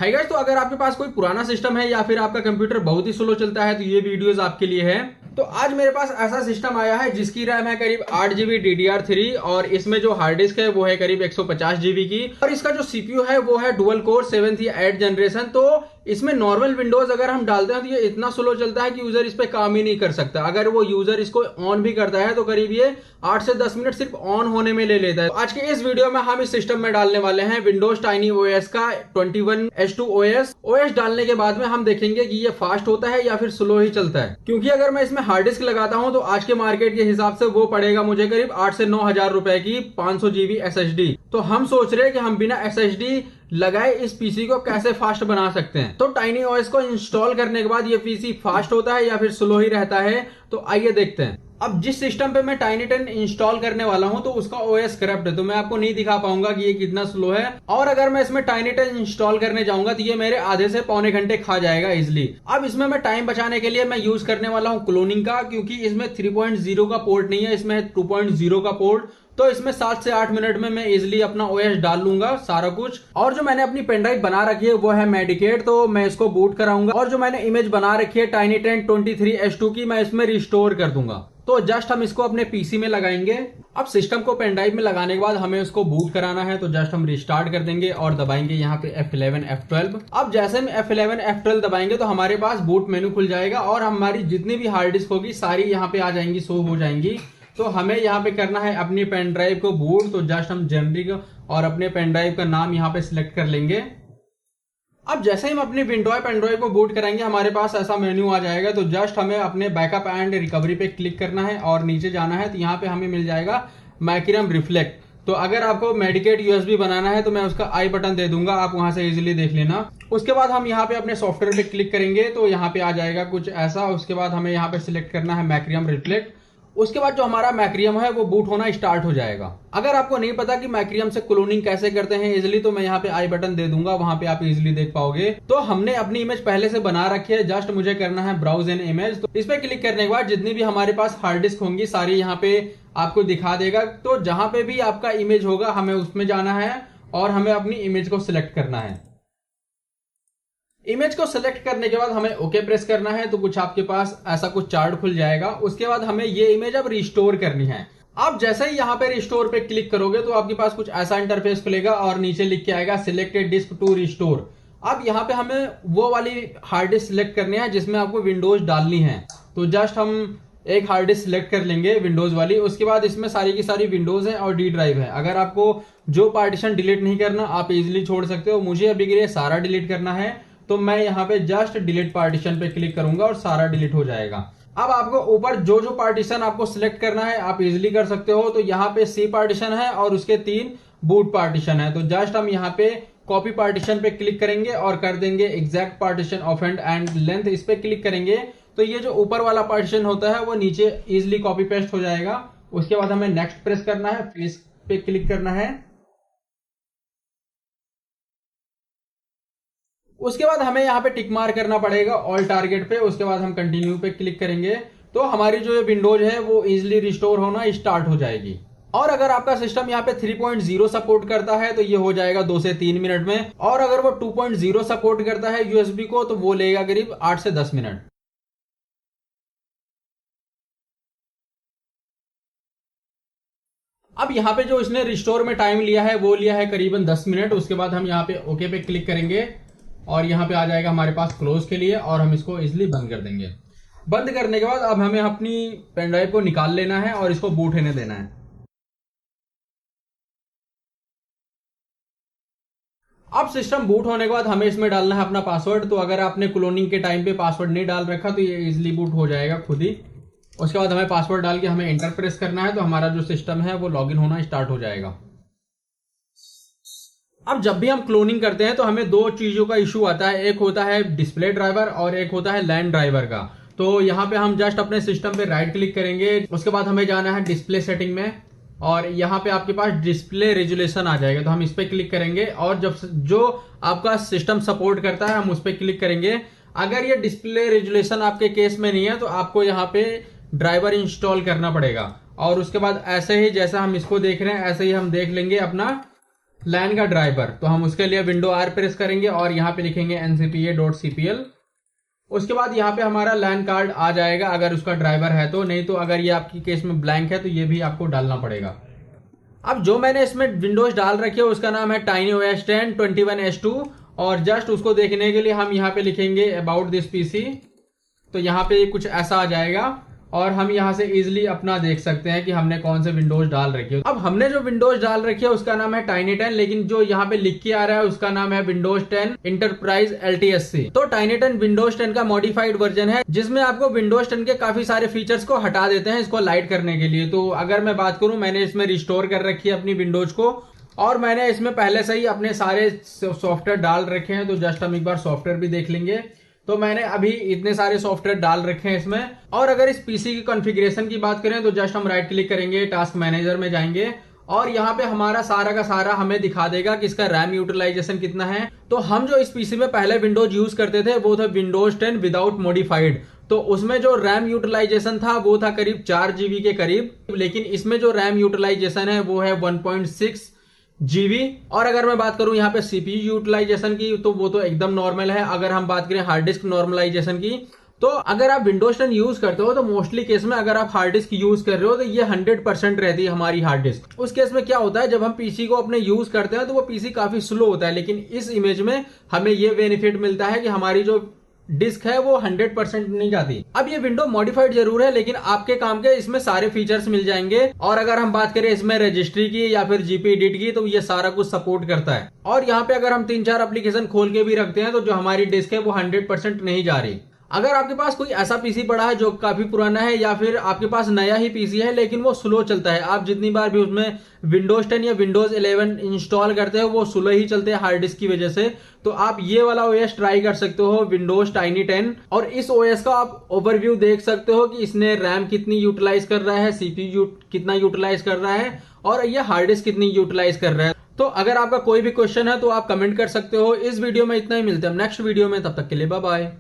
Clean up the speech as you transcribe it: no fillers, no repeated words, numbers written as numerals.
Hi guys, तो अगर आपके पास कोई पुराना सिस्टम है या फिर आपका कंप्यूटर बहुत ही स्लो चलता है तो ये वीडियोस आपके लिए है। तो आज मेरे पास ऐसा सिस्टम आया है जिसकी रैम है करीब 8 GB DDR3 और इसमें जो हार्ड डिस्क है वो है करीब 150 GB की और इसका जो सीपीयू है वो है डुअल कोर 7th या 8th जनरेशन। तो इसमें नॉर्मल विंडोज अगर हम डालते हैं तो ये इतना स्लो चलता है कि यूजर इस पे काम ही नहीं कर सकता। अगर वो यूजर इसको ऑन भी करता है तो करीब ये 8 से 10 मिनट सिर्फ ऑन होने में ले लेता है। आज के इस वीडियो में हम इस सिस्टम में डालने वाले हैं विंडोज टाइनी ओएस का 21H2 ओएस डालने के बाद में हम देखेंगे कि ये फास्ट होता है या फिर स्लो ही चलता है। क्योंकि अगर मैं इसमें हार्ड डिस्क लगाता हूं तो आज के मार्केट के हिसाब से वो पड़ेगा मुझे करीब 8 से 9 हजार रुपए की 500 GB SSD। तो हम सोच रहे हैं कि हम बिना SSD लगाए इस पीसी को कैसे फास्ट बना सकते हैं। तो टाइनी ओएस को इंस्टॉल करने के बाद ये पीसी फास्ट होता है या फिर स्लो ही रहता है, तो आइए देखते हैं। अब जिस सिस्टम पे मैं टाइनी 10 इंस्टॉल करने वाला हूं तो उसका ओएस करप्ट है, तो मैं आपको नहीं दिखा पाऊंगा कि ये कितना स्लो है। और अगर मैं इसमें टाइनी 10 इंस्टॉल करने जाऊंगा तो ये मेरे आधे से पौने घंटे खा जाएगा इजिली। अब इसमें मैं टाइम बचाने के लिए मैं यूज करने वाला हूं क्लोनिंग का, क्योंकि इसमें 3.0 का पोर्ट नहीं है, इसमें 2.0 का पोर्ट। तो इसमें 7 से 8 मिनट में मैं इजिली अपना ओएस डाल लूंगा सारा कुछ। और जो मैंने अपनी पेनड्राइव बना रखी है वो है मेडिकेट, तो मैं इसको बूट कराऊंगा। और जो मैंने इमेज बना रखी है टाइनी 10 23H2 की, मैं इसमें रिस्टोर कर दूंगा। तो जस्ट हम इसको अपने पीसी में लगाएंगे। अब सिस्टम को पेनड्राइव में लगाने के बाद हमें उसको बूट कराना है, तो जस्ट हम रिस्टार्ट कर देंगे और दबाएंगे यहाँ पे F11 F12। अब जैसे हम F11 F12 दबाएंगे तो हमारे पास बूट मेनू खुल जाएगा और हमारी जितनी भी हार्ड डिस्क होगी सारी यहाँ पे आ जाएंगी, शो हो जाएंगी। तो हमें यहाँ पे करना है अपनी पेन ड्राइव को बूट। तो जस्ट हम जेनरिक और अपने पेन ड्राइव का नाम यहाँ पे सिलेक्ट कर लेंगे। अब जैसे ही हम अपनी विंडोज पेन ड्राइव को बूट करेंगे हमारे पास ऐसा मेन्यू आ जाएगा। तो जस्ट हमें अपने बैकअप एंड रिकवरी पे क्लिक करना है और नीचे जाना है, तो यहाँ पे हमें मिल जाएगा मैक्रियम रिफ्लेक्ट। तो अगर आपको मेडिकेट यूएसबी बनाना है तो मैं उसका आई बटन दे दूंगा, आप वहां से इजीली देख लेना। उसके बाद हम यहाँ पे अपने सॉफ्टवेयर पे क्लिक करेंगे तो यहाँ पे आ जाएगा कुछ ऐसा। उसके बाद हमें यहाँ पे सिलेक्ट करना है मैक्रियम रिफ्लेक्ट। उसके बाद जो हमारा मैक्रियम है वो बूट होना स्टार्ट हो जाएगा। अगर आपको नहीं पता कि मैक्रियम से क्लोनिंग कैसे करते हैं इजिली, तो मैं यहाँ पे आई बटन दे दूंगा, वहां पे आप इजिली देख पाओगे। तो हमने अपनी इमेज पहले से बना रखी है, जस्ट मुझे करना है ब्राउज एन इमेज। तो इस पे क्लिक करने के बाद जितनी भी हमारे पास हार्ड डिस्क होंगी सारी यहाँ पे आपको दिखा देगा। तो जहां पे भी आपका इमेज होगा हमें उसमें जाना है और हमें अपनी इमेज को सिलेक्ट करना है। इमेज को सिलेक्ट करने के बाद हमें ओके प्रेस करना है, तो कुछ आपके पास ऐसा कुछ चार्ट खुल जाएगा। उसके बाद हमें ये इमेज अब रिस्टोर करनी है। आप जैसे ही यहाँ पे रिस्टोर पे क्लिक करोगे तो आपके पास कुछ ऐसा इंटरफेस खुलेगा और नीचे लिख के आएगा सिलेक्टेड डिस्क टू रिस्टोर। अब यहाँ पे हमें वो वाली हार्ड डिस्क सिलेक्ट करनी है जिसमें आपको विंडोज डालनी है। तो जस्ट हम एक हार्ड डिस्क सिलेक्ट कर लेंगे विंडोज वाली। उसके बाद इसमें सारी की सारी विंडोज है और डी ड्राइव है। अगर आपको जो पार्टीशन डिलीट नहीं करना आप इजिली छोड़ सकते हो। मुझे अभी के लिए सारा डिलीट करना है, तो मैं यहाँ पे जस्ट डिलीट पार्टीशन पे क्लिक करूंगा और सारा डिलीट हो जाएगा। अब आपको ऊपर जो जो पार्टीशन आपको सिलेक्ट करना है आप इजिली कर सकते हो। तो यहाँ पे सी पार्टीशन है और उसके 3 बूट पार्टीशन है। तो जस्ट हम यहाँ पे कॉपी पार्टीशन पे क्लिक करेंगे और कर देंगे exact partition of and length. इस पे क्लिक करेंगे तो ये जो ऊपर वाला पार्टीशन होता है वो नीचे इजिली कॉपी पेस्ट हो जाएगा। उसके बाद हमें नेक्स्ट प्रेस करना है, फिर इस पे क्लिक करना है। उसके बाद हमें यहाँ पे टिक मार्क करना पड़ेगा ऑल टारगेट पे। उसके बाद हम कंटिन्यू पे क्लिक करेंगे तो हमारी जो विंडोज है वो इजिली रिस्टोर होना स्टार्ट हो जाएगी। और अगर आपका सिस्टम यहाँ पे 3.0 सपोर्ट करता है तो ये हो जाएगा 2 से 3 मिनट में। और अगर वो 2.0 सपोर्ट करता है यूएसबी को तो वो लेगा करीब 8 से 10 मिनट। अब यहाँ पे जो इसने रिस्टोर में टाइम लिया है वो लिया है करीबन 10 मिनट। उसके बाद हम यहाँ पे ओके पे क्लिक करेंगे और यहाँ पे आ जाएगा हमारे पास क्लोज के लिए और हम इसको इजिली बंद कर देंगे। बंद करने के बाद अब हमें अपनी पेन ड्राइव को निकाल लेना है और इसको बूट होने देना है। अब सिस्टम बूट होने के बाद हमें इसमें डालना है अपना पासवर्ड। तो अगर आपने क्लोनिंग के टाइम पे पासवर्ड नहीं डाल रखा तो ये इजिली बूट हो जाएगा खुद ही। उसके बाद हमें पासवर्ड डाल के हमें एंटर प्रेस करना है, तो हमारा जो सिस्टम है वो लॉगिन होना स्टार्ट हो जाएगा। अब जब भी हम क्लोनिंग करते हैं तो हमें 2 चीजों का इशू आता है, एक होता है डिस्प्ले ड्राइवर और एक होता है लैंड ड्राइवर का। तो यहाँ पे हम जस्ट अपने सिस्टम पे राइट क्लिक करेंगे। उसके बाद हमें जाना है डिस्प्ले सेटिंग में और यहाँ पे आपके पास डिस्प्ले रेजुलेशन आ जाएगा। तो हम इस पे क्लिक करेंगे और जब जो आपका सिस्टम सपोर्ट करता है हम उस पर क्लिक करेंगे। अगर ये डिस्प्ले रेजुलेशन आपके केस में नहीं है तो आपको यहाँ पे ड्राइवर इंस्टॉल करना पड़ेगा। और उसके बाद ऐसे ही जैसा हम इसको देख रहे हैं ऐसे ही हम देख लेंगे अपना लैन का ड्राइवर। तो हम उसके लिए विंडो आर प्रेस करेंगे और यहाँ पे लिखेंगे ncpa.cpl। उसके बाद यहाँ पे हमारा लैन कार्ड आ जाएगा अगर उसका ड्राइवर है तो, नहीं तो अगर ये आपकी केस में ब्लैंक है तो ये भी आपको डालना पड़ेगा। अब जो मैंने इसमें विंडोज डाल रखी है उसका नाम है TinyOS 10 21S2 और जस्ट उसको देखने के लिए हम यहाँ पे लिखेंगे अबाउट दिस पीसी। तो यहाँ पे कुछ ऐसा आ जाएगा और हम यहाँ से इजिली अपना देख सकते हैं कि हमने कौन से विंडोज डाल रखे है। अब हमने जो विंडोज डाल रखी है उसका नाम है Tiny 10, लेकिन जो यहाँ पे लिख के आ रहा है उसका नाम है विंडोज 10 इंटरप्राइज LTSC। तो Tiny 10 विंडोज 10 का मॉडिफाइड वर्जन है जिसमें आपको विंडोज 10 के काफी सारे फीचर्स को हटा देते हैं इसको लाइट करने के लिए। तो अगर मैं बात करूं, मैंने इसमें रिस्टोर कर रखी है अपनी विंडोज को और मैंने इसमें पहले से ही अपने सारे सॉफ्टवेयर डाल रखे हैं। तो जस्ट हम एक बार सॉफ्टवेयर भी देख लेंगे। तो मैंने अभी इतने सारे सॉफ्टवेयर डाल रखे हैं इसमें। और अगर इस पीसी की कॉन्फ़िगरेशन की बात करें तो जस्ट हम राइट क्लिक करेंगे, टास्क मैनेजर में जाएंगे और यहाँ पे हमारा सारा का सारा हमें दिखा देगा कि इसका रैम यूटिलाइजेशन कितना है। तो हम जो इस पीसी में पहले विंडोज यूज करते थे वो था विंडोज 10 विदाउट मॉडिफाइड। तो उसमें जो रैम यूटिलाइजेशन था वो था करीब 4 GB के करीब, लेकिन इसमें जो रैम यूटिलाइजेशन है वो है 1.6 GB। और अगर मैं बात करूं यहाँ पे CPU यूटिलाइजेशन की तो वो तो एकदम नॉर्मल है। अगर हम बात करें हार्ड डिस्क नॉर्मलाइजेशन की तो अगर आप विंडोज 10 यूज करते हो तो मोस्टली केस में अगर आप हार्ड डिस्क यूज कर रहे हो तो ये 100% रहती है हमारी हार्ड डिस्क। उस केस में क्या होता है, जब हम पीसी को अपने यूज करते हैं तो वो पीसी काफी स्लो होता है, लेकिन इस इमेज में हमें ये बेनिफिट मिलता है कि हमारी जो डिस्क है वो 100% नहीं जाती। अब ये विंडो मॉडिफाइड जरूर है लेकिन आपके काम के इसमें सारे फीचर्स मिल जाएंगे। और अगर हम बात करें इसमें रजिस्ट्री की या फिर जीपी एडिट की तो ये सारा कुछ सपोर्ट करता है। और यहाँ पे अगर हम 3-4 एप्लीकेशन खोल के भी रखते हैं तो जो हमारी डिस्क है वो 100% नहीं जा रही। अगर आपके पास कोई ऐसा पीसी पड़ा है जो काफी पुराना है या फिर आपके पास नया ही पीसी है लेकिन वो स्लो चलता है, आप जितनी बार भी उसमें विंडोज 10 या विंडोज 11 इंस्टॉल करते हो वो स्लो ही चलते हैं हार्ड डिस्क की वजह से, तो आप ये वाला ओएस ट्राई कर सकते हो, विंडोज टाइनी 10। और इस ओएस का आप ओवरव्यू देख सकते हो कि इसने रैम कितनी यूटिलाइज कर रहा है, सीपीयू कितना यूटिलाइज कर रहा है और ये हार्ड डिस्क कितनी यूटिलाइज कर रहा है। तो अगर आपका कोई भी क्वेश्चन है तो आप कमेंट कर सकते हो। इस वीडियो में इतना ही, मिलते हैं नेक्स्ट वीडियो में, तब तक के लिए बाय बाय।